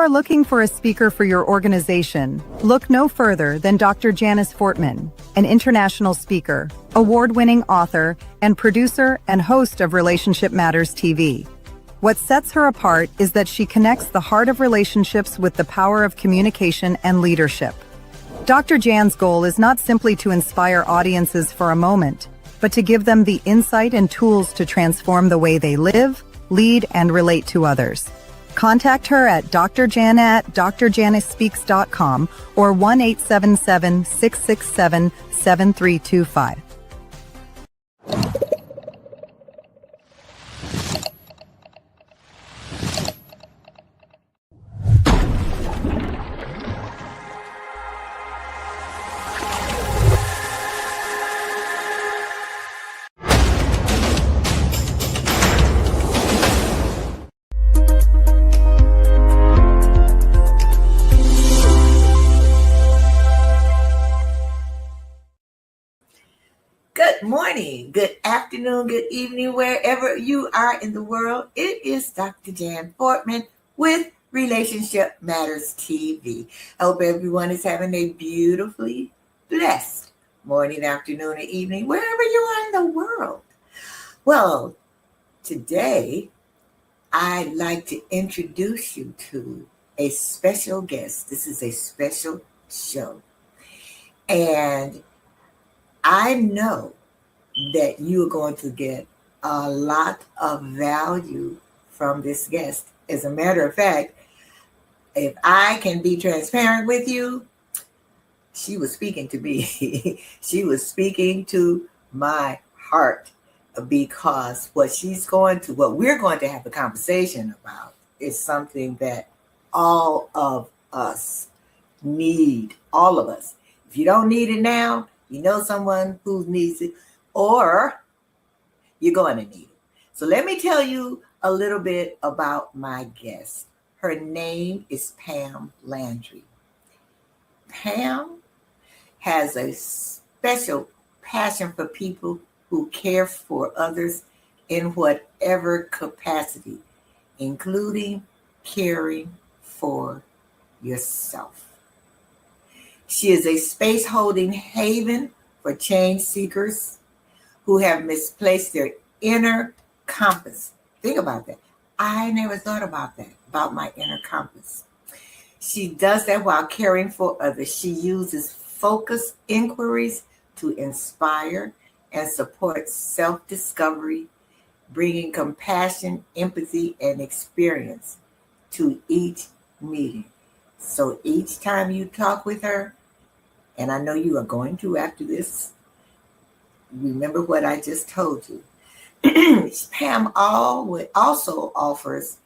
are looking for a speaker for your organization, look no further than Dr. Janice Fortman, an international speaker, award-winning author, and producer and host of Relationship Matters TV. What sets her apart is that she connects the heart of relationships with the power of communication and leadership. Dr. Jan's goal is not simply to inspire audiences for a moment, but to give them the insight and tools to transform the way they live, lead, and relate to others. Contact her at drjan@drjanicespeaks.com or 1-877-667-7325. Good morning, good afternoon, good evening, wherever you are in the world. It is Dr. Jan Fortman with Relationship Matters TV. I hope everyone is having a beautifully blessed morning, afternoon, or evening, wherever you are in the world. Well, today I'd like to introduce you to a special guest. This is a special show. And I know that you are going to get a lot of value from this guest. As a matter of fact, if I can be transparent with you, she was speaking to me. She was speaking to my heart, because what we're going to have a conversation about is something that all of us need, all of us. If you don't need it now, you know someone who needs it, or you're going to need it. So let me tell you a little bit about my guest. Her name is Pam Landry. Pam has a special passion for people who care for others in whatever capacity, including caring for yourself. She is a space-holding haven for change seekers who have misplaced their inner compass. Think about that. I never thought about that, about my inner compass. She does that while caring for others. She uses focused inquiries to inspire and support self-discovery, bringing compassion, empathy, and experience to each meeting. So each time you talk with her, and I know you are going to after this, remember what I just told you. Pam also offers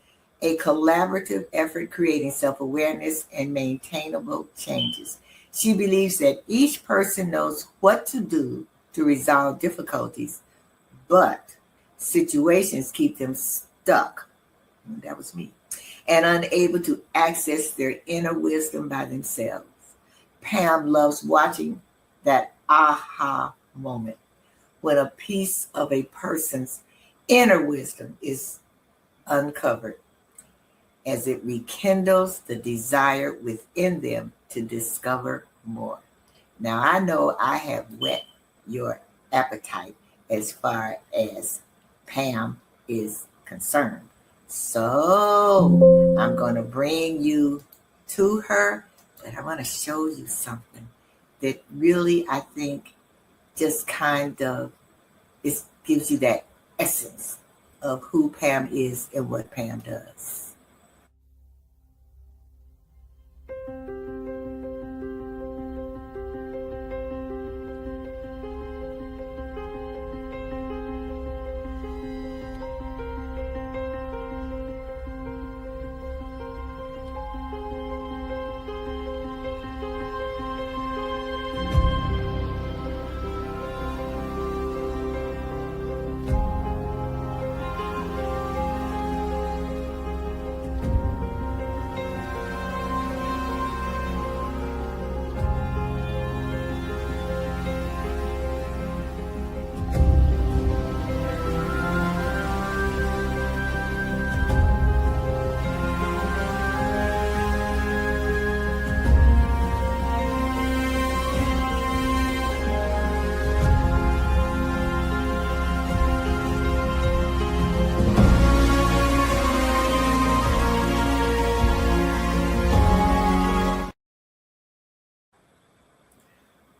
a collaborative effort creating self-awareness and maintainable changes. She believes that each person knows what to do to resolve difficulties, but situations keep them stuck. That was me. And unable to access their inner wisdom by themselves. Pam loves watching that aha moment when a piece of a person's inner wisdom is uncovered, as it rekindles the desire within them to discover more. Now, I know I have whet your appetite as far as Pam is concerned. So I'm going to bring you to her, but I want to show you something that really, I think, just kind of gives you that essence of who Pam is and what Pam does.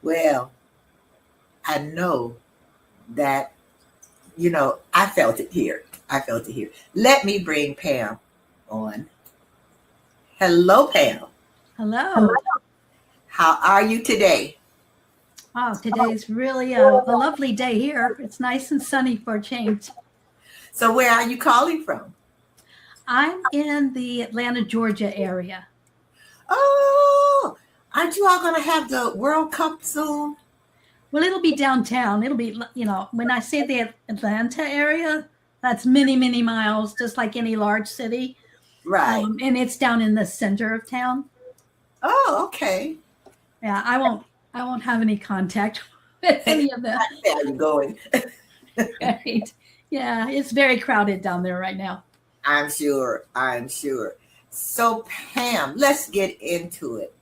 Well, I know that, I felt it here. I felt it here. Let me bring Pam on. Hello, Pam. Hello. How are you today? Oh, today's really a lovely day here. It's nice and sunny for a change. So where are you calling from? I'm in the Atlanta, Georgia area. Oh, aren't you all going to have the World Cup soon? Well, it'll be downtown. It'll be, when I say the Atlanta area, that's many, many miles, just like any large city. Right. And it's down in the center of town. Oh, okay. Yeah, I won't have any contact with any of them. Where are you going? Right. Yeah, it's very crowded down there right now. I'm sure. So Pam, let's get into it.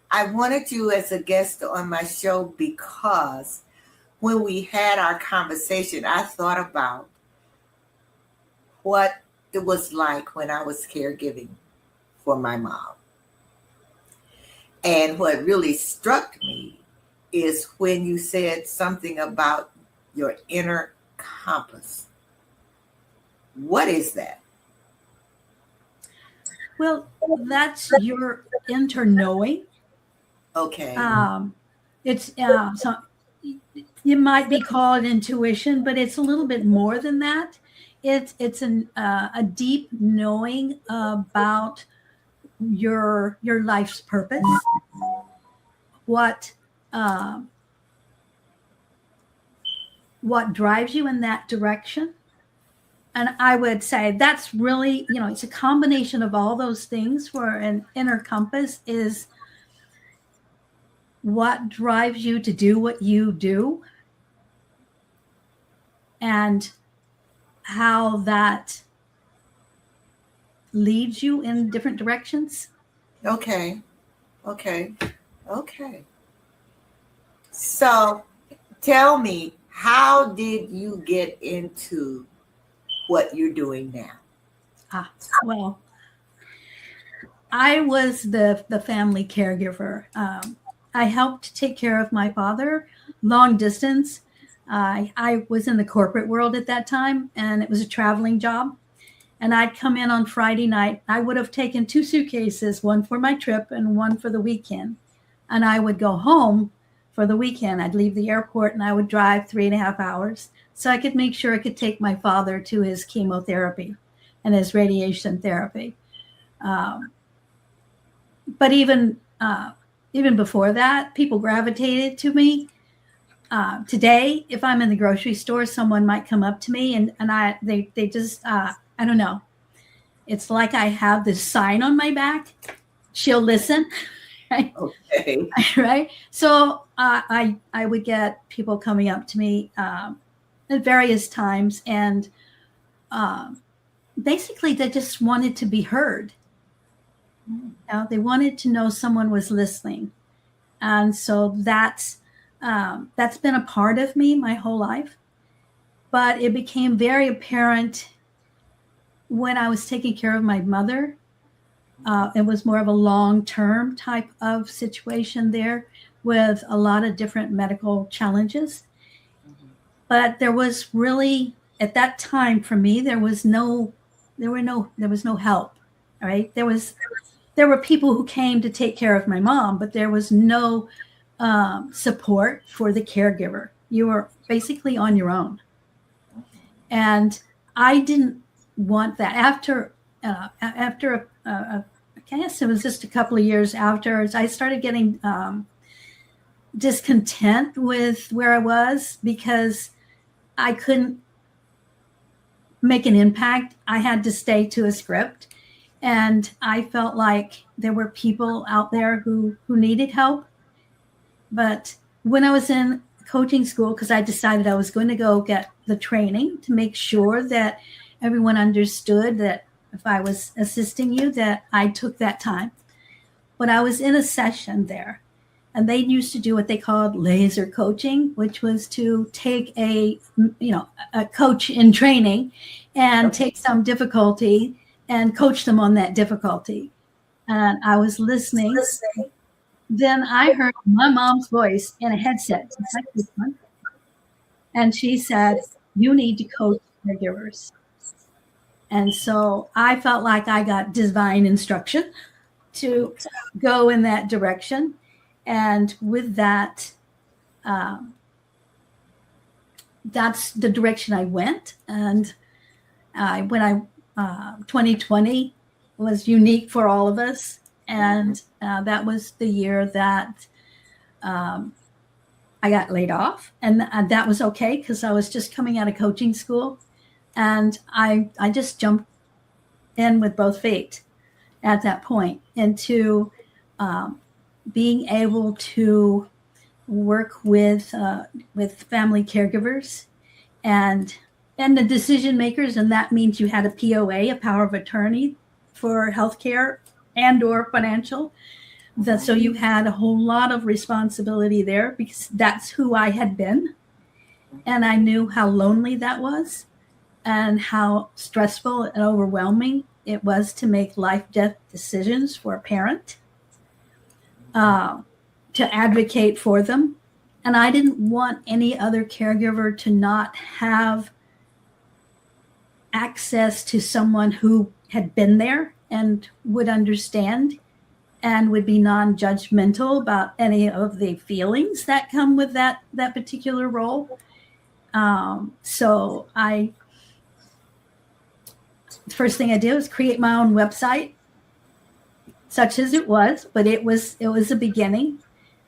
I wanted you as a guest on my show because when we had our conversation, I thought about what it was like when I was caregiving for my mom. And what really struck me is when you said something about your inner compass. What is that? Well, that's your inner knowing. Okay. It's so you might be called intuition, but it's a little bit more than that. It's a deep knowing about your life's purpose, what drives you in that direction. And I would say that's really, it's a combination of all those things, where an inner compass is what drives you to do what you do and how that leads you in different directions. Okay. So tell me, how did you get into what you're doing now? Well, I was the family caregiver. I helped take care of my father long distance. I was in the corporate world at that time, and it was a traveling job. And I'd come in on Friday night. I would have taken 2 suitcases, one for my trip and one for the weekend. And I would go home for the weekend. I'd leave the airport and I would drive 3.5 hours so I could make sure I could take my father to his chemotherapy and his radiation therapy. But even before that, people gravitated to me. Today, if I'm in the grocery store, someone might come up to me and they just, I don't know. It's like I have this sign on my back. She'll listen. Right. Okay. Right. So I would get people coming up to me at various times, and basically they just wanted to be heard. They wanted to know someone was listening. And so that's been a part of me my whole life. But it became very apparent when I was taking care of my mother. It was more of a long-term type of situation there with a lot of different medical challenges. Mm-hmm. But there was really, at that time for me, there was no help, right? There were people who came to take care of my mom, but there was no support for the caregiver. You were basically on your own. And I didn't want that. After I guess it was just a couple of years after, I started getting discontent with where I was because I couldn't make an impact. I had to stay to a script. And I felt like there were people out there who needed help. But when I was in coaching school, because I decided I was going to go get the training to make sure that everyone understood that if I was assisting you, that I took that time. But I was in a session there, and they used to do what they called laser coaching, which was to take a coach in training and take some difficulty and coach them on that difficulty. and I was listening. Then I heard my mom's voice in a headset, just like this one, and she said, "You need to coach caregivers." And so I felt like I got divine instruction to go in that direction. And with that, um, that's the direction I went. And 2020 was unique for all of us. And that was the year that I got laid off. And that was okay because I was just coming out of coaching school. And I just jumped in with both feet at that point into being able to work with family caregivers and the decision makers, and that means you had a POA, a power of attorney, for healthcare and or financial. So you had a whole lot of responsibility there because that's who I had been, and I knew how lonely that was and how stressful and overwhelming it was to make life-death decisions for a parent, to advocate for them. And I didn't want any other caregiver to not have access to someone who had been there and would understand and would be non-judgmental about any of the feelings that come with that particular role. So the first thing I did was create my own website, such as it was, but it was a beginning.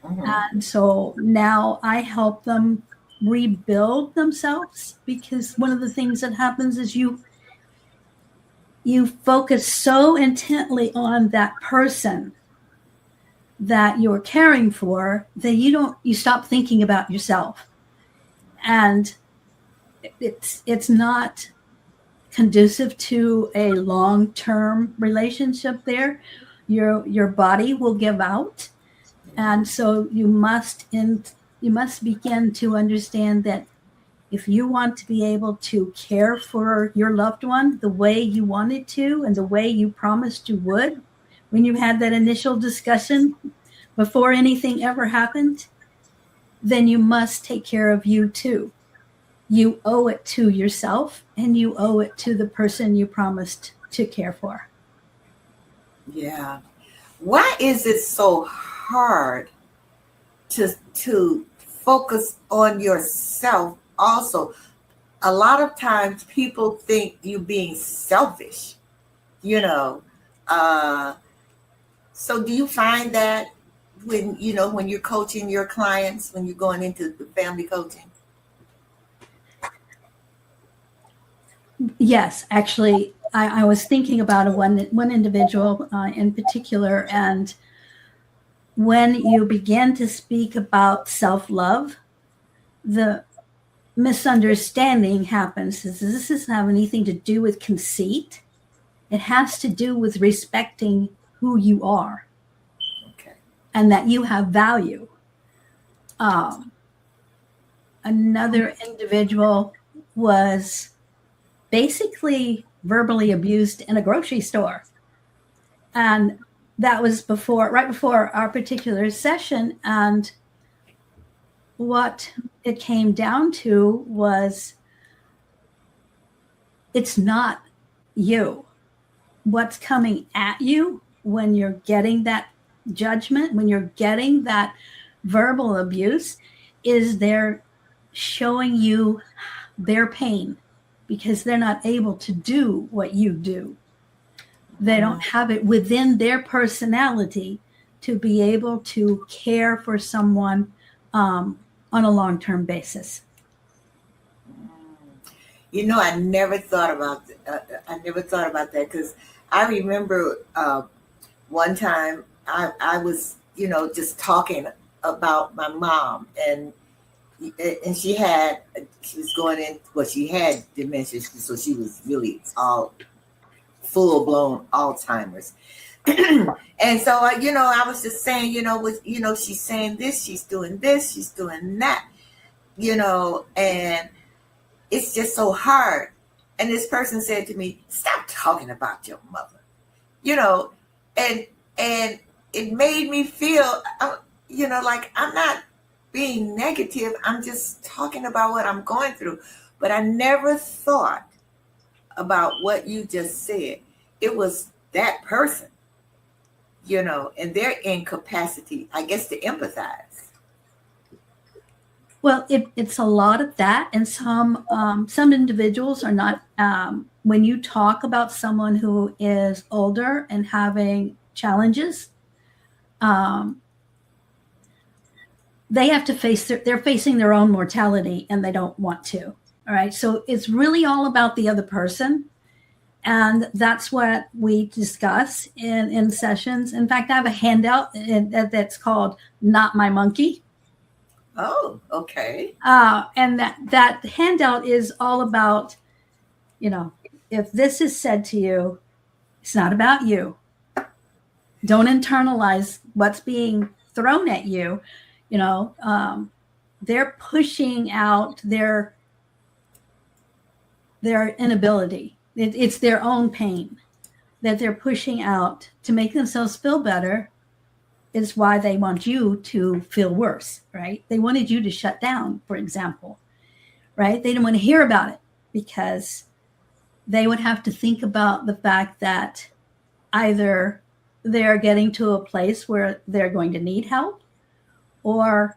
Mm-hmm. And so now I help them rebuild themselves, because one of the things that happens is you focus so intently on that person that you're caring for that you stop thinking about yourself. And it's not conducive to a long-term relationship there. Your body will give out. And so you must begin to understand that if you want to be able to care for your loved one the way you wanted to and the way you promised you would when you had that initial discussion before anything ever happened, then you must take care of you too. You owe it to yourself, and you owe it to the person you promised to care for. Yeah. Why is it so hard to focus on yourself also? A lot of times people think you being selfish, so do you find that when you're coaching your clients, when you're going into the family coaching? Yes, actually, I was thinking about one individual in particular, and when you begin to speak about self-love, the misunderstanding happens. This doesn't have anything to do with conceit. It has to do with respecting who you are, okay, and that you have value. Another individual was basically verbally abused in a grocery store. And that was right before our particular session. And what it came down to was, it's not you. What's coming at you when you're getting that judgment, when you're getting that verbal abuse, is they're showing you their pain, because they're not able to do what you do. They don't have it within their personality to be able to care for someone on a long-term basis. I never thought about that, because I remember one time I was, just talking about my mom, and she was going in, she had dementia, so she was really all full-blown Alzheimer's. And so, I was just saying, she's saying this, she's doing this, she's doing that, and it's just so hard. And this person said to me, "Stop talking about your mother," and And it made me feel, like I'm not being negative. I'm just talking about what I'm going through. But I never thought about what you just said. It was that person, and their incapacity, I guess, to empathize. Well, it's a lot of that, and some individuals are not. When you talk about someone who is older and having challenges, they have to they're facing their own mortality, and they don't want to. All right, so it's really all about the other person, and that's what we discuss in sessions. In fact, I have a handout that's called "Not My Monkey." Oh, okay. And that handout is all about, if this is said to you, it's not about you. Don't internalize what's being thrown at you. They're pushing out their inability. It's their own pain that they're pushing out to make themselves feel better. Is why they want you to feel worse, right? They wanted you to shut down, for example, right? They didn't want to hear about it because they would have to think about the fact that either they're getting to a place where they're going to need help, or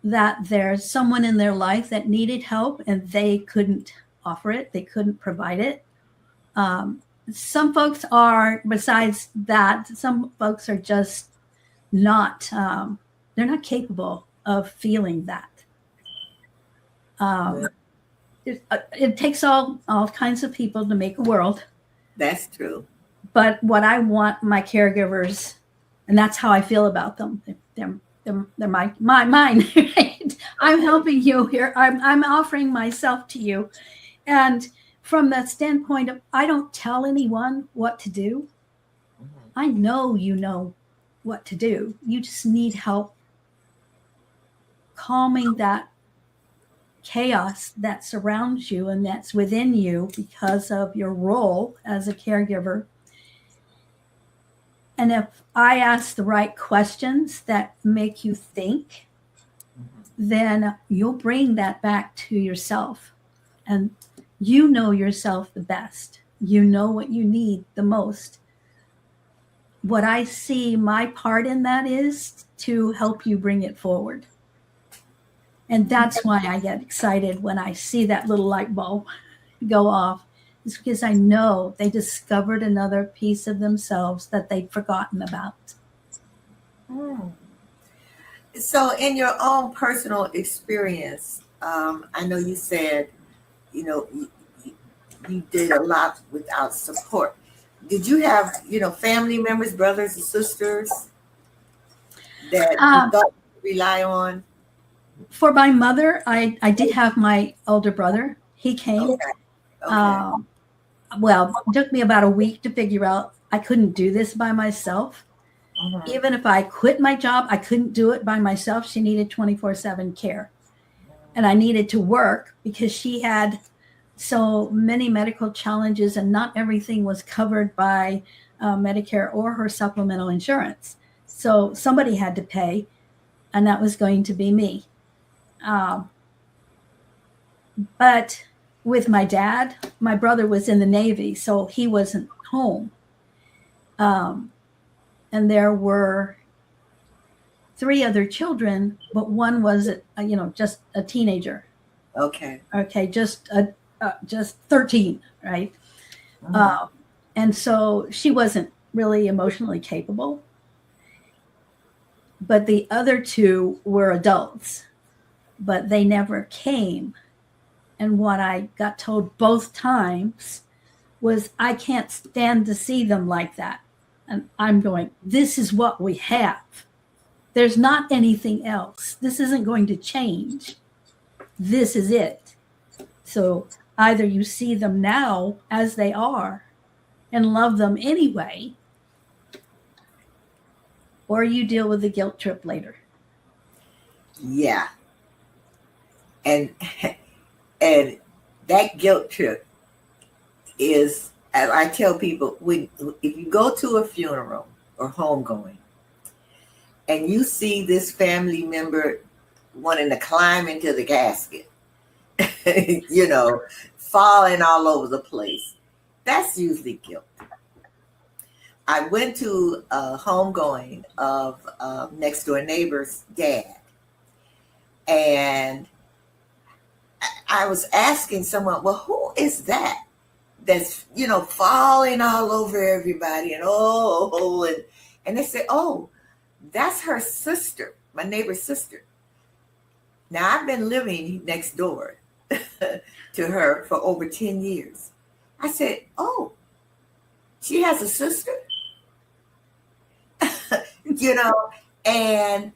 that there's someone in their life that needed help and they couldn't offer it, they couldn't provide it. Some folks are, besides that, some folks are just not they're not capable of feeling that. It takes all kinds of people to make a world. That's true. But what I want my caregivers, and that's how I feel about them, they're my mine. Right? I'm helping you here. I'm offering myself to you, and from that standpoint of, I don't tell anyone what to do. I know what to do. You just need help calming that chaos that surrounds you and that's within you because of your role as a caregiver. And if I ask the right questions that make you think, then you'll bring that back to yourself. And you know yourself the best. You know what you need the most. What I see my part in that is to help you bring it forward. And that's why I get excited when I see that little light bulb go off. It's because I know they discovered another piece of themselves that they'd forgotten about. So in your own personal experience, I know you said, you did a lot without support. Did you have, family members, brothers and sisters that you thought you rely on? For my mother, I did have my older brother. He came. Okay. Well, it took me about a week to figure out I couldn't do this by myself. Even if I quit my job, I couldn't do it by myself. She needed 24/7 care. And I needed to work because she had so many medical challenges and not everything was covered by Medicare or her supplemental insurance. So somebody had to pay, and that was going to be me. But with my dad, my brother was in the Navy, so he wasn't home. And there were 3 other children, but one was, just a teenager. Okay, just 13, right? And so she wasn't really emotionally capable. But the other 2 were adults, but they never came. And what I got told both times was, I can't stand to see them like that. And I'm going, this is what we have. There's not anything else. This isn't going to change. This is it. So either you see them now as they are and love them anyway, or you deal with the guilt trip later. Yeah. And that guilt trip is, as I tell people, if you go to a funeral or homegoing, and you see this family member wanting to climb into the casket, falling all over the place, that's usually guilt. I went to a homegoing of next door neighbor's dad, and I was asking someone, well, who is that? That's, falling all over everybody, and they said, oh, that's her sister, my neighbor's sister. Now, I've been living next door to her for over 10 years. I said, oh, she has a sister? And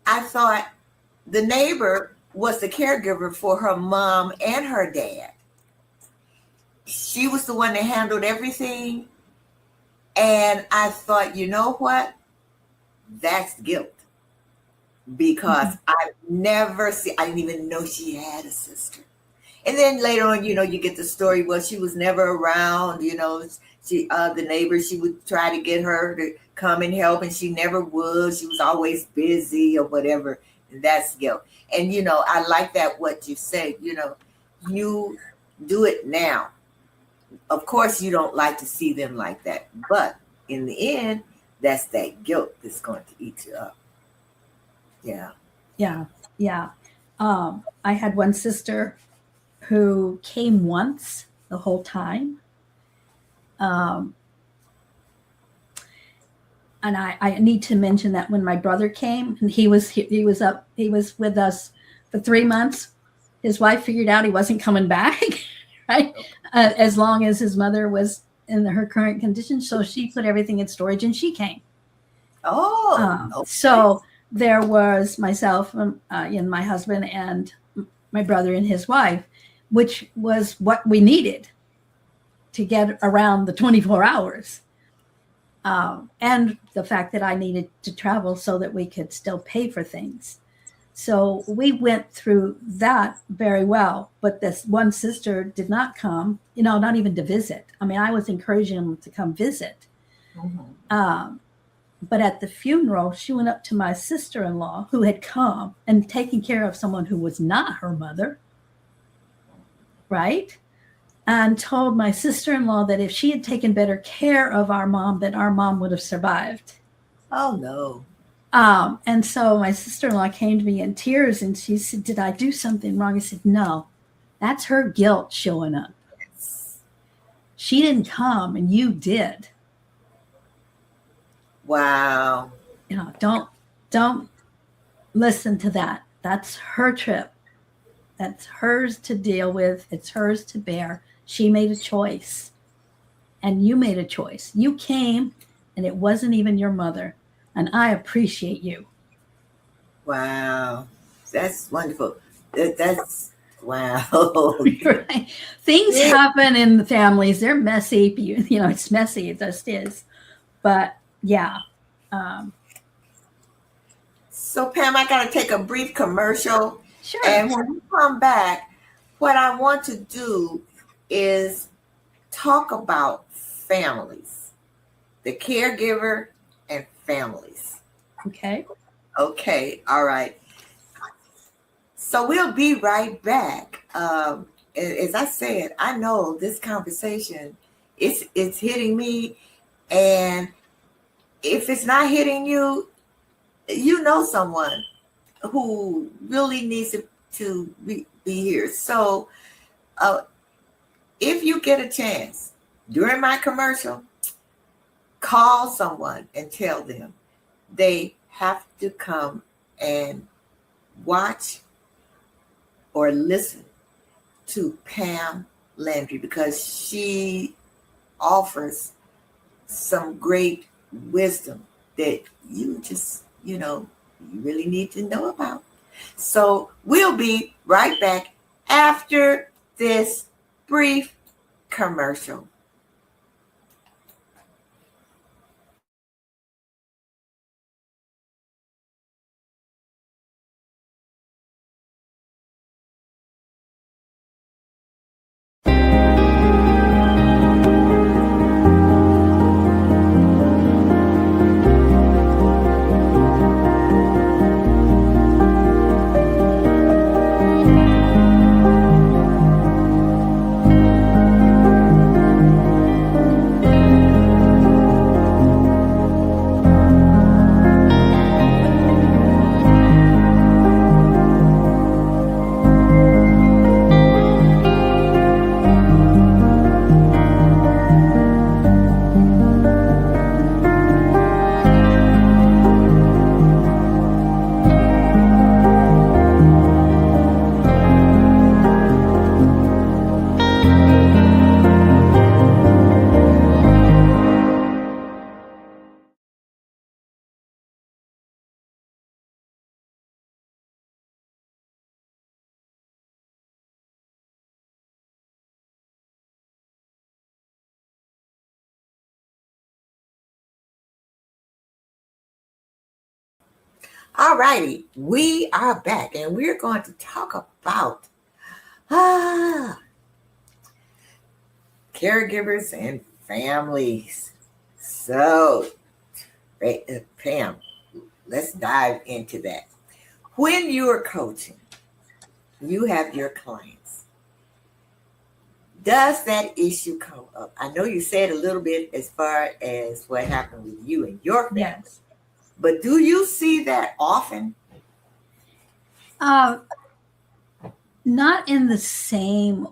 I thought the neighbor was the caregiver for her mom and her dad. She was the one that handled everything. And I thought, you know what? That's guilt. Because I didn't even know she had a sister. And then later on, you get the story, well, she was never around, the neighbor, she would try to get her to come and help, and she never would. She was always busy or whatever. And that's guilt. And, I like that, what you said, you do it now. Of course, you don't like to see them like that. But in the end, that's that guilt that's going to eat you up. Yeah. I had one sister who came once the whole time. And I need to mention that when my brother came, and he was with us for 3 months. His wife figured out he wasn't coming back, right? As long as his mother was in her current condition. So she put everything in storage and she came. Okay. So there was myself and my husband and my brother and his wife, which was what we needed to get around the 24 hours. And the fact that I needed to travel so that we could still pay for things. So we went through that very well. But this one sister did not come, not even to visit. I mean, I was encouraging them to come visit. Mm-hmm. But at the funeral, she went up to my sister-in-law who had come and taken care of someone who was not her mother, right? And told my sister-in-law that if she had taken better care of our mom, that our mom would have survived. Oh, no. And so my sister-in-law came to me in tears and she said, did I do something wrong? I said, no, that's her guilt showing up. She didn't come and you did. Wow. Don't listen to that. That's her trip. That's hers to deal with. It's hers to bear. She made a choice. And you made a choice. You came and it wasn't even your mother. And I appreciate you. Wow. That's wonderful. That's wow. Right. Things happen in the families. They're messy. It's messy. It just is. But yeah. So Pam, I got to take a brief commercial. Sure. And when we come back, what I want to do is talk about families, the caregiver and families. Okay. Okay. All right. So we'll be right back. As I said, I know this conversation, it's hitting me, and if it's not hitting you, you know someone who really needs to be here. So if you get a chance during my commercial, call someone and tell them they have to come and watch or listen to Pam Landry, because she offers some great wisdom that you just, you really need to know about. So we'll be right back after this brief commercial. All righty, we are back and we're going to talk about caregivers and families. So, Pam, let's dive into that. When you are coaching, you have your clients. Does that issue come up? I know you said a little bit as far as what happened with you and your family, Yes. but do you see that often? Not in the same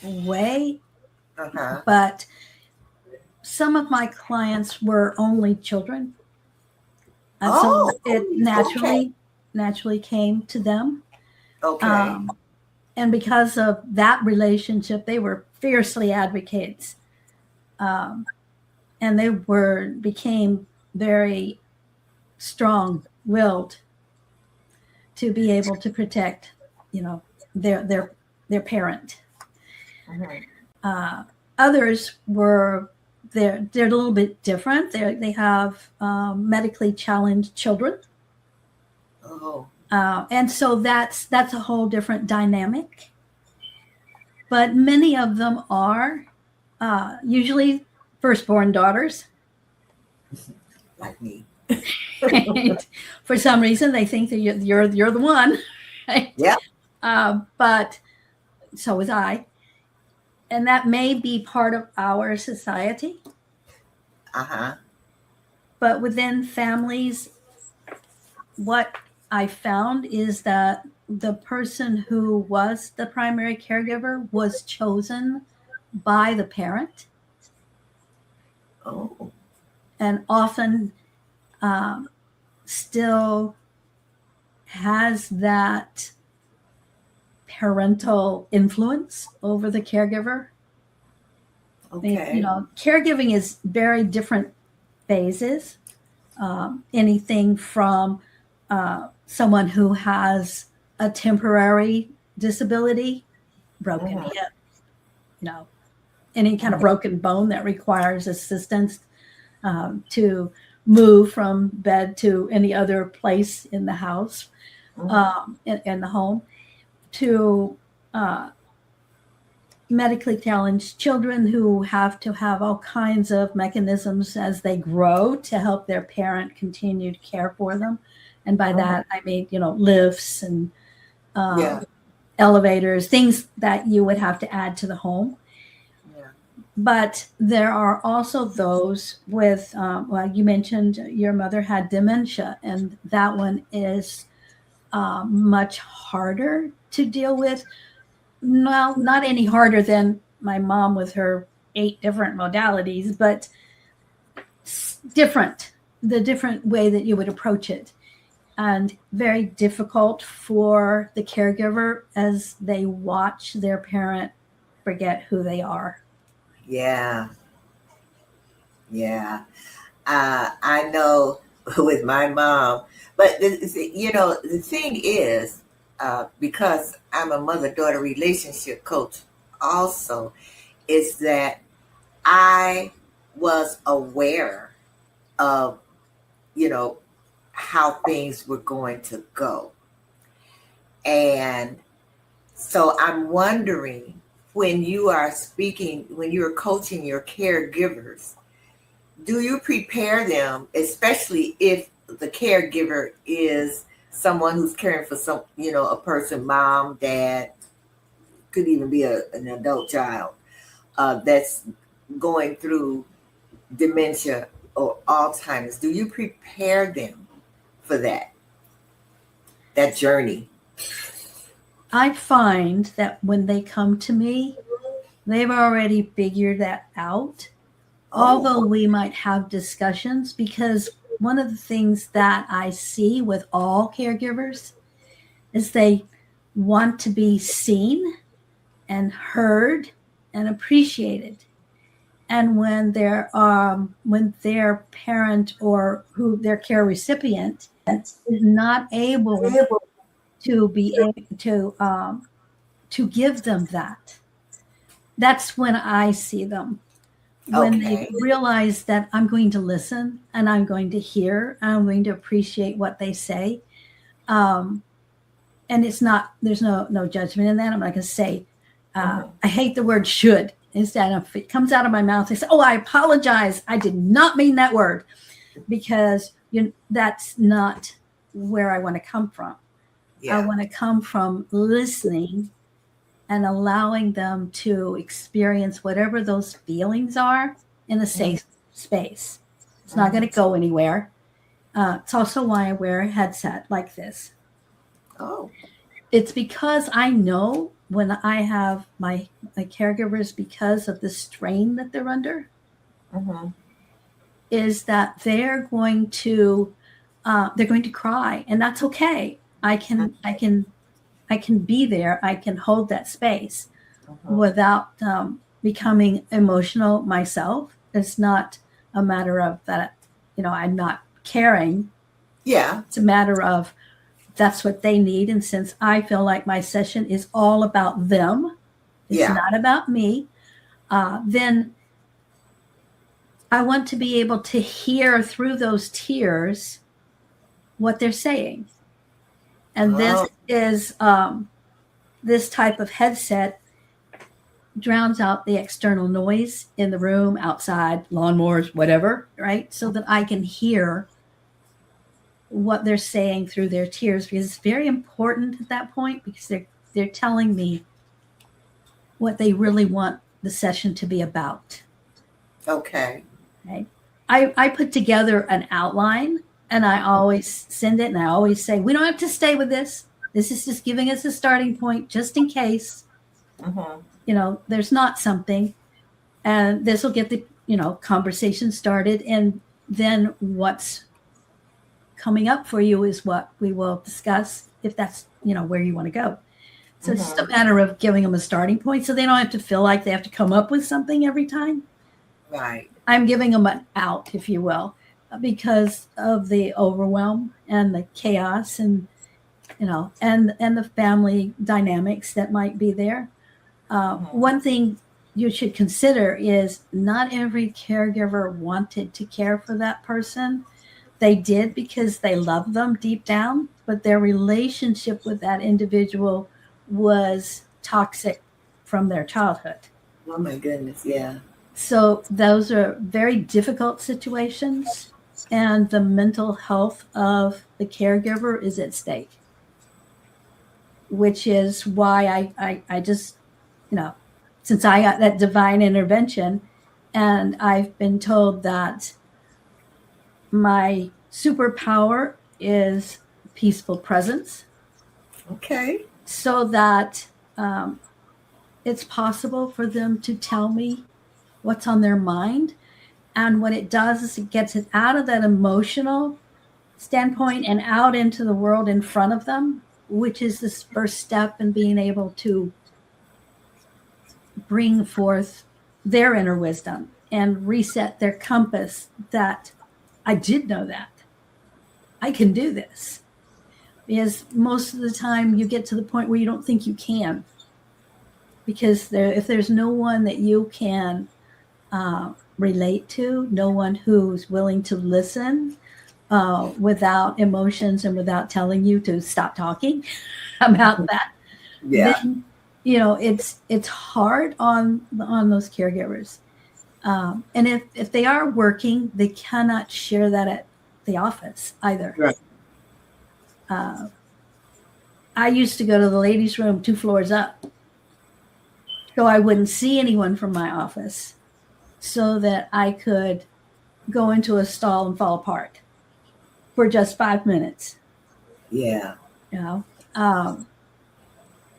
way, Uh-huh. but some of my clients were only children. And so it naturally came to them. Okay. And because of that relationship, they were fiercely advocates. And they became very strong-willed to be able to protect, their parent. Mhm. Others they're a little bit different. They have medically challenged children. Oh. And so that's a whole different dynamic. But many of them are usually firstborn daughters. Like me. And for some reason, they think that you're the one. Right? Yeah. But so was I. And that may be part of our society. Uh-huh. But within families, what I found is that the person who was the primary caregiver was chosen by the parent, Oh. and often still has that parental influence over the caregiver. Okay. Caregiving is very different phases. Anything from someone who has a temporary disability, broken Mhm. hip, any kind of broken bone that requires assistance to move from bed to any other place in the house, in the home, to medically challenged children who have to have all kinds of mechanisms as they grow to help their parent continue to care for them. And by that, I mean, lifts and Yeah. elevators, things that you would have to add to the home. Yeah. But there are also those with, you mentioned your mother had dementia, and that one is much harder to deal with. Well, not any harder than my mom with her 8 different modalities, but different, the different way that you would approach it. And very difficult for the caregiver as they watch their parent forget who they are. Yeah. Yeah. I know with my mom, but the thing is, because I'm a mother-daughter relationship coach also, is that I was aware of, how things were going to go. And so I'm wondering, when you are speaking, when you're coaching your caregivers, do you prepare them, especially if the caregiver is someone who's caring for a person, mom, dad, could even be an adult child that's going through dementia or Alzheimer's? Do you prepare them for that journey? I find that when they come to me, they've already figured that out. Although we might have discussions, because one of the things that I see with all caregivers is they want to be seen and heard and appreciated. And when their parent or who their care recipient is not able to be able to give them that, that's when I see them. when they Okay. realize that I'm going to listen and I'm going to hear, I'm going to appreciate what they say. Um, and it's not, there's no judgment in that. I'm not going to say, Mhm. I hate the word should. Instead, if it comes out of my mouth, I say, oh, I apologize. I did not mean that word, because that's not where I want to come from. I Yeah. want to come from listening and allowing them to experience whatever those feelings are in a Mhm. safe space. It's not going Mhm. to go anywhere. It's also why I wear a headset like this. Oh. It's because I know when I have my caregivers, because of the strain that they're under, Mhm. is that they're going to cry, and that's okay. I can be there. I can hold that space Mhm. without becoming emotional myself. It's not a matter of that, I'm not caring. Yeah. It's a matter of that's what they need. And since I feel like my session is all about them, it's Yeah. not about me, then I want to be able to hear through those tears what they're saying. And Oh. this type of headset drowns out the external noise in the room, outside, lawnmowers, whatever, right? So that I can hear what they're saying through their tears, because it's very important at that point, because they're telling me what they really want the session to be about. Okay. Right? I put together an outline, and I always send it, and I always say, we don't have to stay with this. This is just giving us a starting point just in case, Mhm. there's not something. And this will get the, conversation started. And then what's coming up for you is what we will discuss, if that's, where you want to go. So it's just a Mhm. matter of giving them a starting point so they don't have to feel like they have to come up with something every time. Right. I'm giving them an out, if you will, because of the overwhelm and the chaos, and and the family dynamics that might be there. Mhm. One thing you should consider is not every caregiver wanted to care for that person. They did because they love them deep down, but their relationship with that individual was toxic from their childhood. Oh my goodness. Yeah. So those are very difficult situations, and the mental health of the caregiver is at stake, which is why I just, since I got that divine intervention, and I've been told that my superpower is peaceful presence, Okay. so that um, it's possible for them to tell me what's on their mind. And what it does is it gets it out of that emotional standpoint and out into the world in front of them, which is this first step in being able to bring forth their inner wisdom and reset their compass, that I did know that. I can do this. Because most of the time you get to the point where you don't think you can. Because if there's no one that you can relate to, no one who's willing to listen without emotions and without telling you to stop talking about that, Yeah. then it's hard on those caregivers. And if they are working, they cannot share that at the office either. Right. Uh, I used to go to the ladies' room 2 floors up, so I wouldn't see anyone from my office, so that I could go into a stall and fall apart for just 5 minutes, Yeah. you know, um,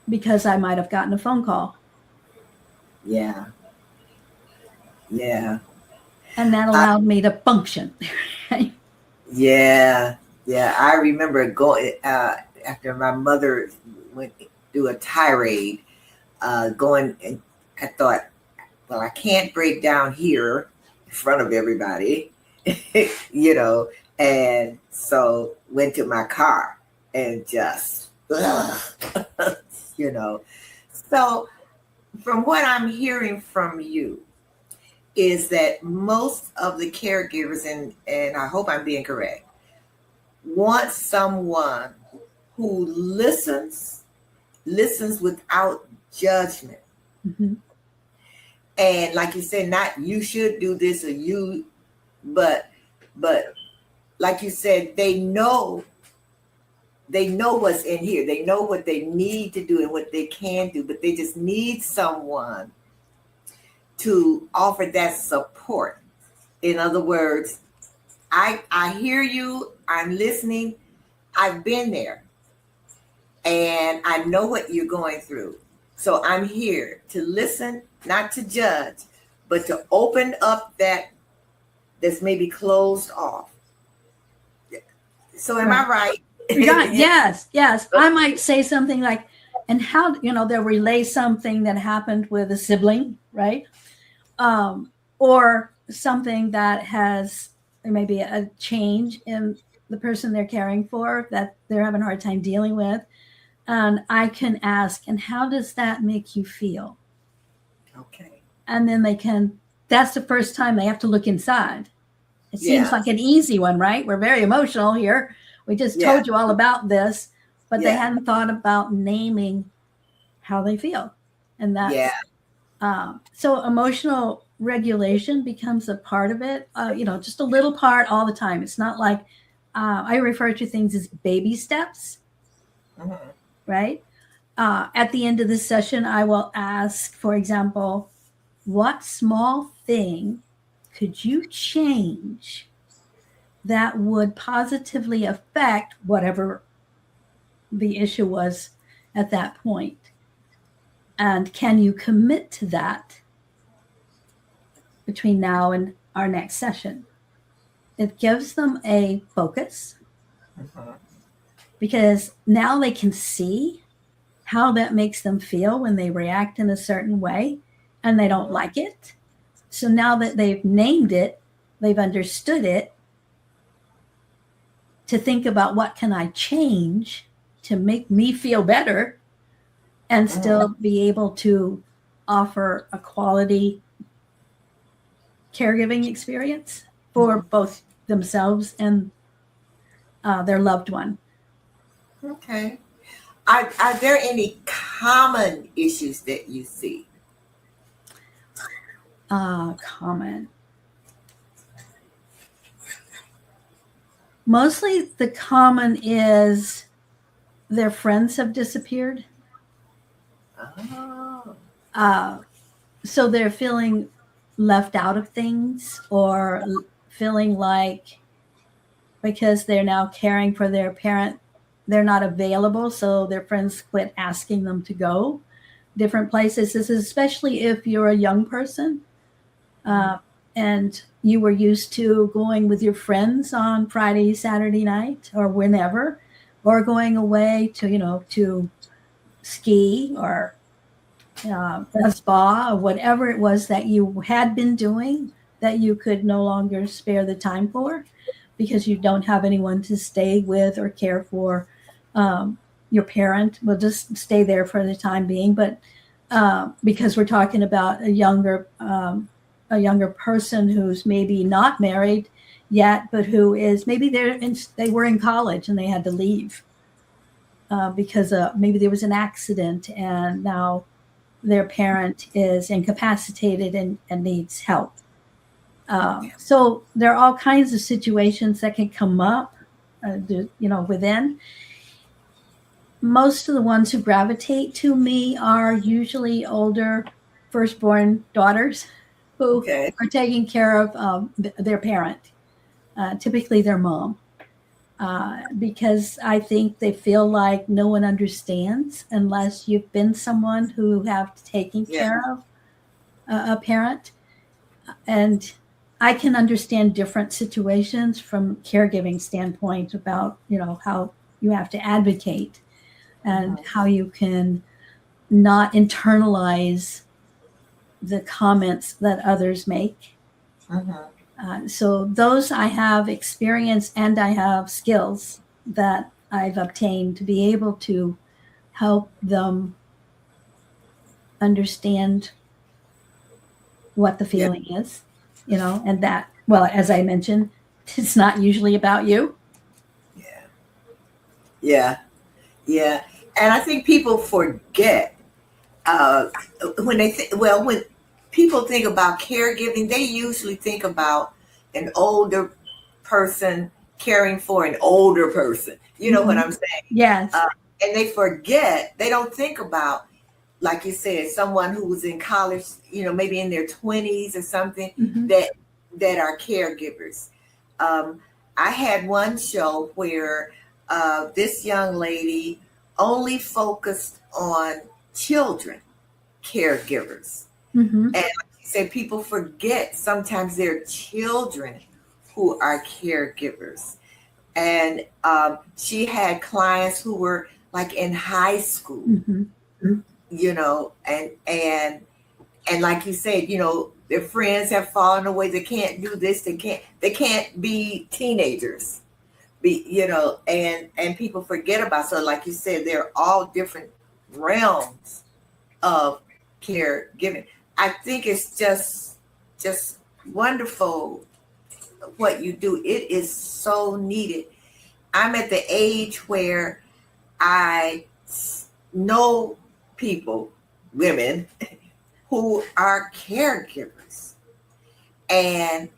because I might have gotten a phone call, Yeah. Yeah. and that I, allowed me to function. yeah. Yeah. I remember going after my mother went through a tirade. Going and I thought, well, I can't break down here in front of everybody, you know, and so went to my car and just, you know. So, from what I'm hearing from you, is that most of the caregivers, and I hope I'm being correct, want someone who listens without judgment. Mm-hmm. And like you said, not you should do this or you, but like you said, they know what's in here. They know what they need to do and what they can do, but they just need someone to offer that support. In other words, I hear you, I'm listening, I've been there, and I know what you're going through. So I'm here to listen, not to judge, but to open up that's maybe closed off. So am I right? Yes. I might say something like, and how, they'll relay something that happened with a sibling, right? Or something that has maybe a change in the person they're caring for that they're having a hard time dealing with. And I can ask, and how does that make you feel? Okay. And then that's the first time they have to look inside. It seems like an easy one, right? We're very emotional here. We just told you all about this, but they hadn't thought about naming how they feel. And that's, so emotional regulation becomes a part of it, just a little part all the time. It's not like, I refer to things as baby steps, right? At the end of this session, I will ask, for example, what small thing could you change that would positively affect whatever the issue was at that point? And can you commit to that between now and our next session? It gives them a focus because now they can see how that makes them feel when they react in a certain way and they don't like it. So now that they've named it, they've understood it, to think about what can I change to make me feel better and still be able to offer a quality caregiving experience for both themselves and their loved one. Okay. Are there any common issues that you see? Common. Mostly the common is their friends have disappeared. So they're feeling left out of things, or feeling like because they're now caring for their parent, they're not available. So their friends quit asking them to go different places. This is especially if you're a young person and you were used to going with your friends on Friday, Saturday night, or whenever, or going away to, to ski or a spa or whatever it was that you had been doing that you could no longer spare the time for because you don't have anyone to stay with or care for. Your parent will just stay there for the time being. But because we're talking about a younger person who's maybe not married yet, but who is maybe they were in college and they had to leave because maybe there was an accident and now their parent is incapacitated and needs help. So there are all kinds of situations that can come up, within. Most of the ones who gravitate to me are usually older firstborn daughters who are taking care of their parent, typically their mom, because I think they feel like no one understands unless you've been someone who have taken care of a parent. And I can understand different situations from caregiving standpoint about, how you have to advocate and how you can not internalize the comments that others make. So those I have experience and I have skills that I've obtained to be able to help them understand what the feeling is, and that, well, as I mentioned, it's not usually about you. Yeah. And I think people forget when when people think about caregiving, they usually think about an older person caring for an older person. You know what I'm saying? Yes. And they don't think about, like you said, someone who was in college, maybe in their 20s or something, that are caregivers. I had one show where this young lady only focused on children caregivers. And like you said, people forget sometimes they're children who are caregivers. And she had clients who were like in high school, and like you said, their friends have fallen away. They can't do this. They can't be teenagers. And people forget about. So like you said, they're all different realms of caregiving. I think it's just wonderful what you do. It is so needed. I'm at the age where I know people, women, who are caregivers. And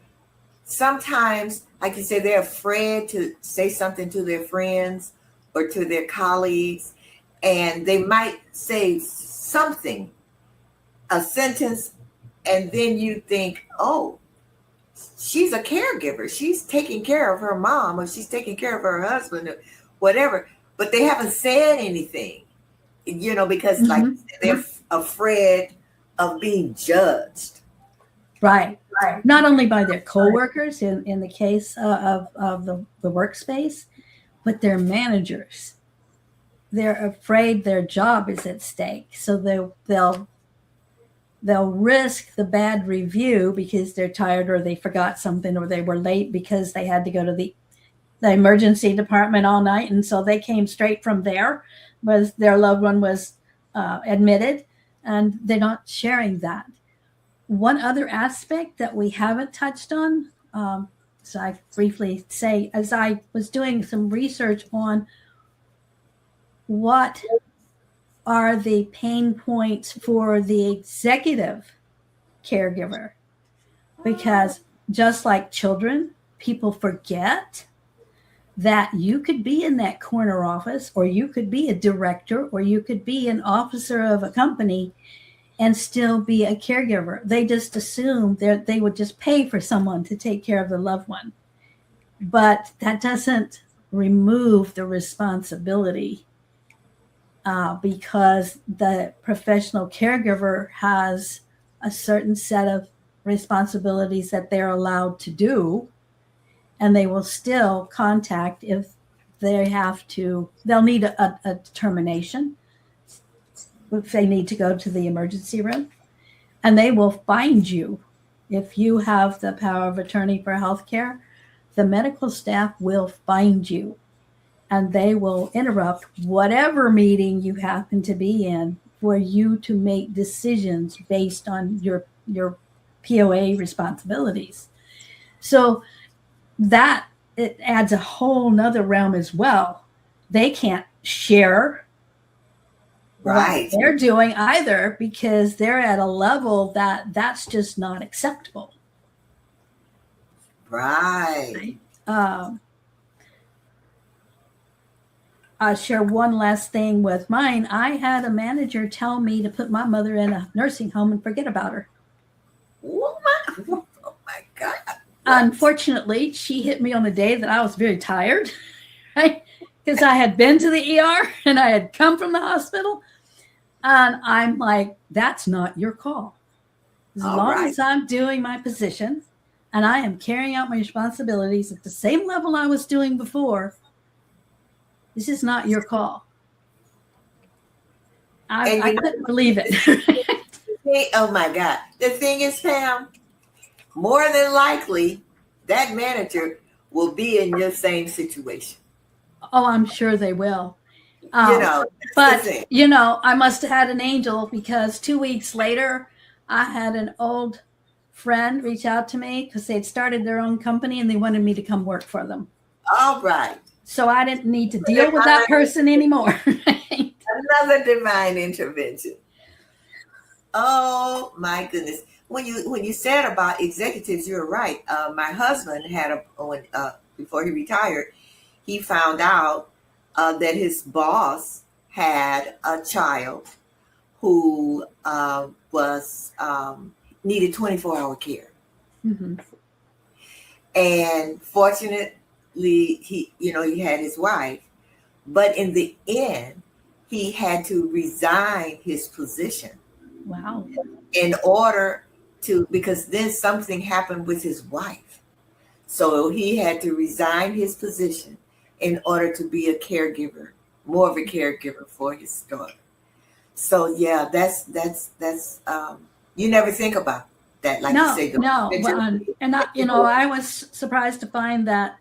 sometimes, like you said, they're afraid to say something to their friends or to their colleagues. And they might say something, a sentence, and then you think, oh, she's a caregiver. She's taking care of her mom, or she's taking care of her husband, or whatever. But they haven't said anything, because like they're afraid of being judged. Right. Not only by their coworkers in the case of the workspace, but their managers. They're afraid their job is at stake. So they'll risk the bad review because they're tired, or they forgot something, or they were late because they had to go to the emergency department all night. And so they came straight from there, was their loved one was admitted, and they're not sharing that. One other aspect that we haven't touched on, so I briefly say, as I was doing some research on what are the pain points for the executive caregiver, because just like children, people forget that you could be in that corner office, or you could be a director, or you could be an officer of a company and still be a caregiver. They just assume that they would just pay for someone to take care of the loved one. But that doesn't remove the responsibility, because the professional caregiver has a certain set of responsibilities that they're allowed to do, and they will still contact if they have to. They'll need a determination if they need to go to the emergency room, and they will find you. If you have the power of attorney for healthcare, the medical staff will find you, and they will interrupt whatever meeting you happen to be in for you to make decisions based on your POA responsibilities. So that it adds a whole nother realm as well. They can't share what they're doing either, because they're at a level that's just not acceptable. Right. I'll share one last thing with mine. I had a manager tell me to put my mother in a nursing home and forget about her. Oh my God. Unfortunately, she hit me on the day that I was very tired, right? Because I had been to the ER and I had come from the hospital. And I'm like, that's not your call. As long as I'm doing my position and I am carrying out my responsibilities at the same level I was doing before, this is not your call. I couldn't believe it. Oh my God. The thing is, Pam, more than likely, that manager will be in your same situation. Oh, I'm sure they will. But I must have had an angel, because 2 weeks later, I had an old friend reach out to me because they'd started their own company and they wanted me to come work for them. All right. So I didn't need to deal with that person anymore. Right? Another divine intervention. Oh my goodness. When you said about executives, you're right. My husband had before he retired, he found out that his boss had a child who was needed 24-hour care. Mm-hmm. And fortunately, he had his wife, but in the end, he had to resign his position. Wow. In order to, because then something happened with his wife. So he had to resign his position in order to be a caregiver, more of a caregiver for his daughter. So yeah, that's you never think about that, like you say. And I was surprised to find that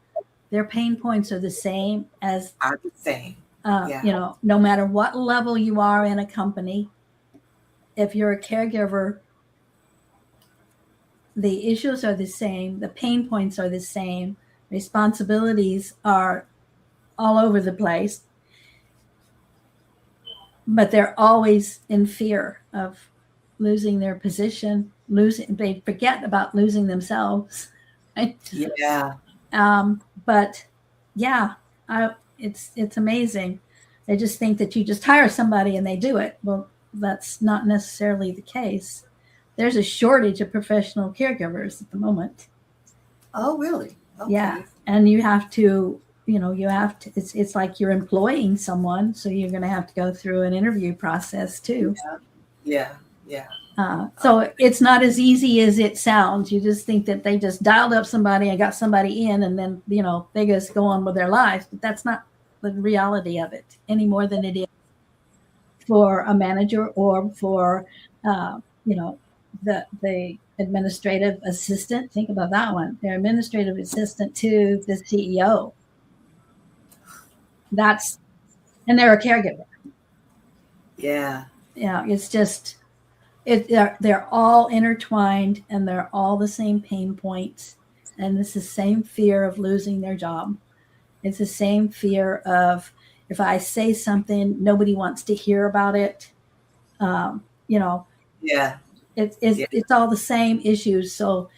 their pain points are the same as I'm the same. No matter what level you are in a company, if you're a caregiver, the issues are the same, the pain points are the same, responsibilities are all over the place, but they're always in fear of losing their position, they forget about losing themselves. Right? Yeah. But yeah, it's amazing. They just think that you just hire somebody and they do it. Well, that's not necessarily the case. There's a shortage of professional caregivers at the moment. Oh, really? Okay. Yeah. And you have to, it's like you're employing someone. So you're going to have to go through an interview process too. Yeah. So it's not as easy as it sounds. You just think that they just dialed up somebody and got somebody in and then, they just go on with their lives. But that's not the reality of it any more than it is for a manager or for, the administrative assistant. Think about that one. Their administrative assistant to the CEO. And they're a caregiver. Yeah. Yeah. It's just, they're all intertwined and they're all the same pain points. And it's the same fear of losing their job. It's the same fear of, if I say something, nobody wants to hear about it. Yeah. It's all the same issues. So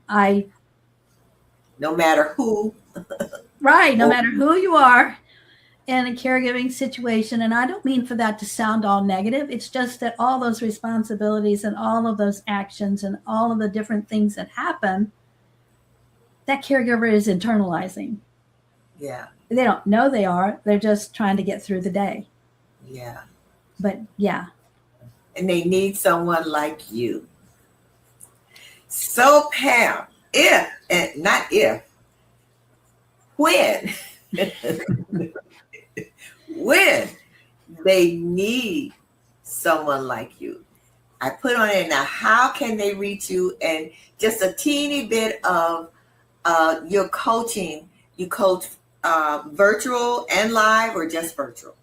no matter who. Right. No matter who you are in a caregiving situation. And I don't mean for that to sound all negative. It's just that all those responsibilities and all of those actions and all of the different things that happen, that caregiver is internalizing. Yeah. They don't know they are. They're just trying to get through the day. Yeah. But yeah. And they need someone like you. So Pam, when when they need someone like you, I put on it now, how can they reach you? And just a teeny bit of your coaching. You coach virtual and live, or just virtual?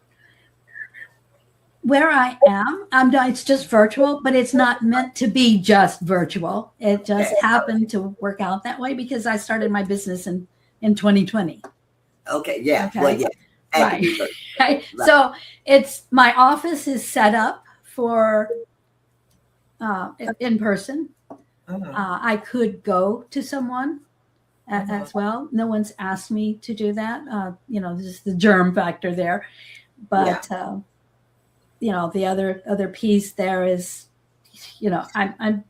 Where I am, it's just virtual, but it's not meant to be just virtual. It just happened to work out that way because I started my business in 2020. Okay, yeah. Okay. Well, yeah. Right. Right. So my office is set up for in person. I could go to someone as well. No one's asked me to do that. There's the germ factor there, but the other piece there is, I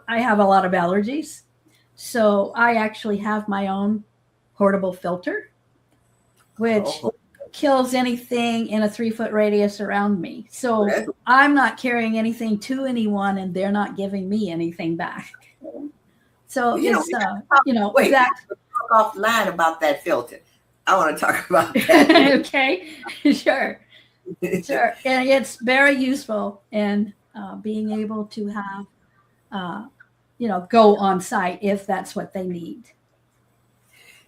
have a lot of allergies, so I actually have my own portable filter, which kills anything in a 3-foot radius around me. So I'm not carrying anything to anyone, and they're not giving me anything back. So wait, that talk offline about that filter. I want to talk about that. Okay, sure. Sure, and it's very useful in being able to have, go on site if that's what they need.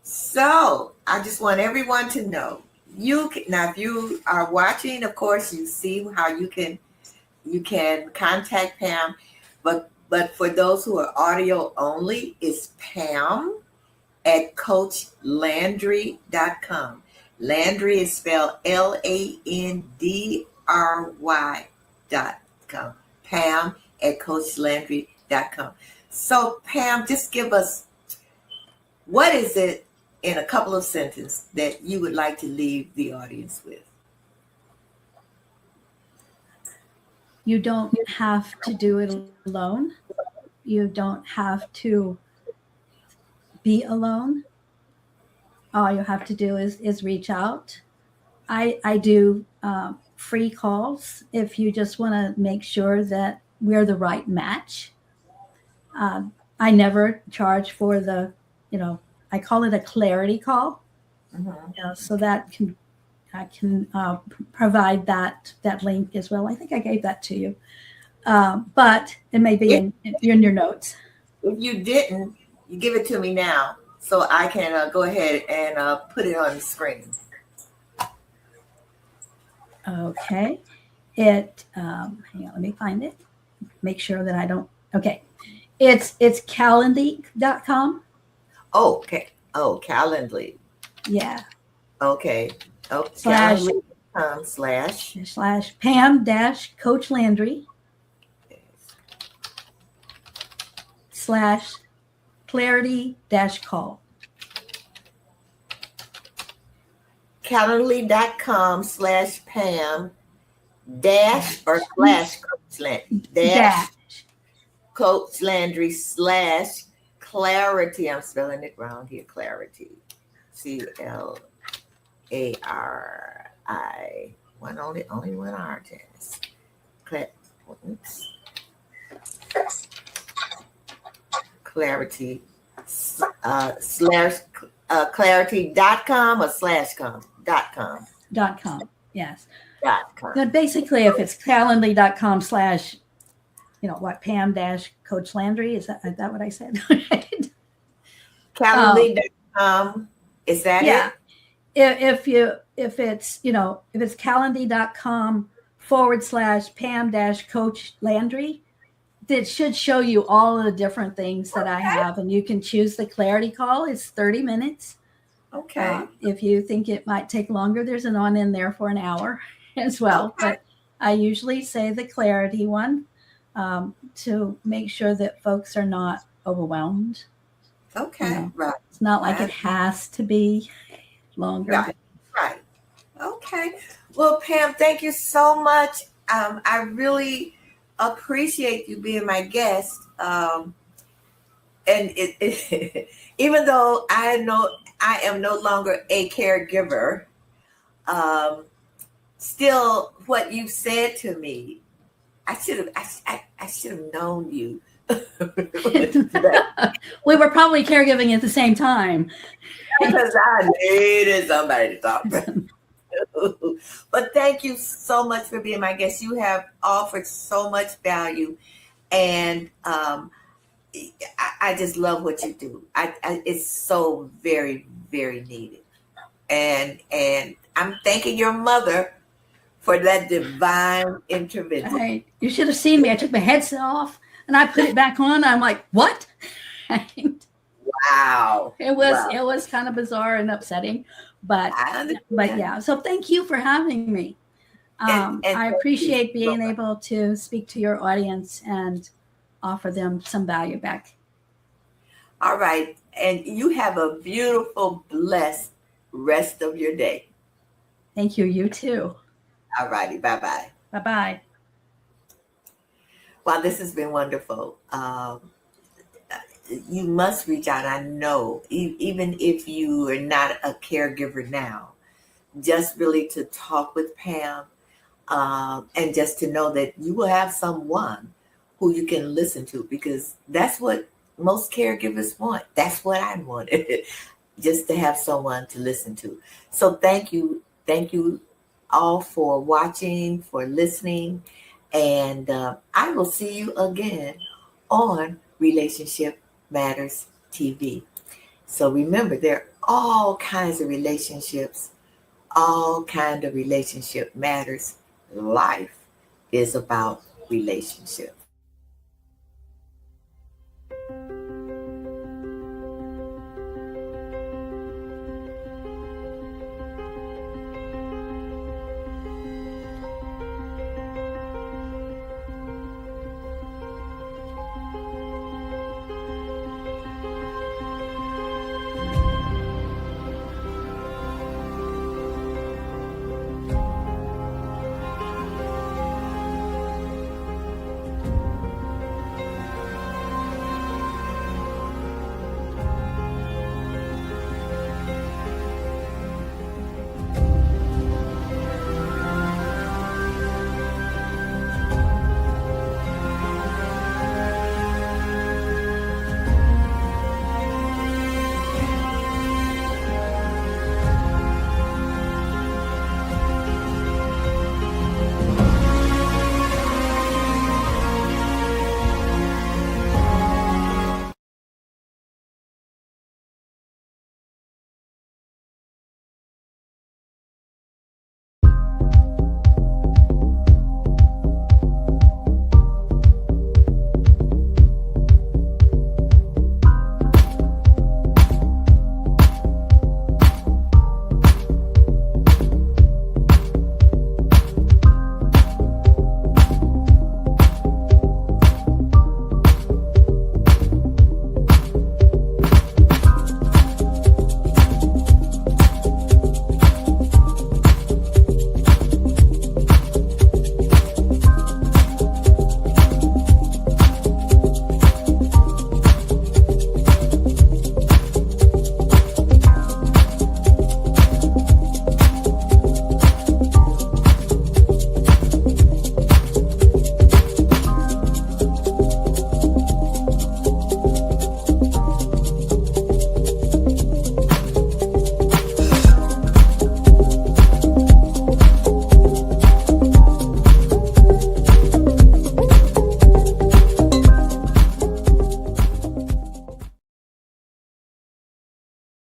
So I just want everyone to know, if you are watching, of course, you see how you can contact Pam, but But for those who are audio only, it's Pam at coachlandry.com. Landry is spelled Landry.com. Pam at coachlandry.com. So Pam, just give us, what is it in a couple of sentences that you would like to leave the audience with? You don't have to do it alone. You don't have to be alone. All you have to do is reach out. I do free calls if you just want to make sure that we're the right match. I never charge for the, I call it a clarity call. Mm-hmm. So that I can provide that link as well. I think I gave that to you, but it may be in your notes. If you didn't, you give it to me now so I can go ahead and put it on the screen. Okay. Hang on, let me find it. Make sure that I don't. Okay. It's calendly.com. Oh, okay. Oh, Calendly. Yeah. Okay. Oh, Calendly.com slash Pam dash Coach Landry slash clarity dash call. Calendly.com / Pam dash or slash Coach Landry dash Coach Landry / clarity. I'm spelling it wrong here. Clarity. CLARI. Only one R, Janice. Clarity clarity.com or .com. Yes. .com. But basically, if it's calendly.com / Pam dash Coach Landry, is that what I said? Calendly.com. Is that it? If it's calendly.com / Pam dash Coach Landry, it should show you all of the different things that I have, and you can choose the clarity call. It's 30 minutes. Okay. If you think it might take longer, there's an on in there for an hour as well. Okay. But I usually say the clarity one to make sure that folks are not overwhelmed. Okay. Right. It's not like it has to be longer. Right. Okay. Well, Pam, thank you so much. I really appreciate you being my guest. And even though I know I am no longer a caregiver, still what you said to me, I should have known you. We were probably caregiving at the same time. Because I needed somebody to talk to. But thank you so much for being my guest. You have offered so much value, and I just love what you do. It's so very, very needed. And I'm thanking your mother for that divine intervention. Right. You should have seen me. I took my headset off and I put it back on. I'm like, what? Wow. It was kind of bizarre and upsetting, but yeah. So thank you for having me. And I appreciate being able to speak to your audience and offer them some value back. All right. And you have a beautiful, blessed rest of your day. Thank you. You too. All righty. Bye-bye. Bye-bye. Wow, this has been wonderful. You must reach out. I know, even if you are not a caregiver now, just really to talk with Pam and just to know that you will have someone who you can listen to, because that's what most caregivers want. That's what I wanted, just to have someone to listen to. So thank you. Thank you all for watching, for listening. And I will see you again on Relationship Matters TV. So remember, there are all kinds of relationships, all kinds of relationship matters. Life is about relationships.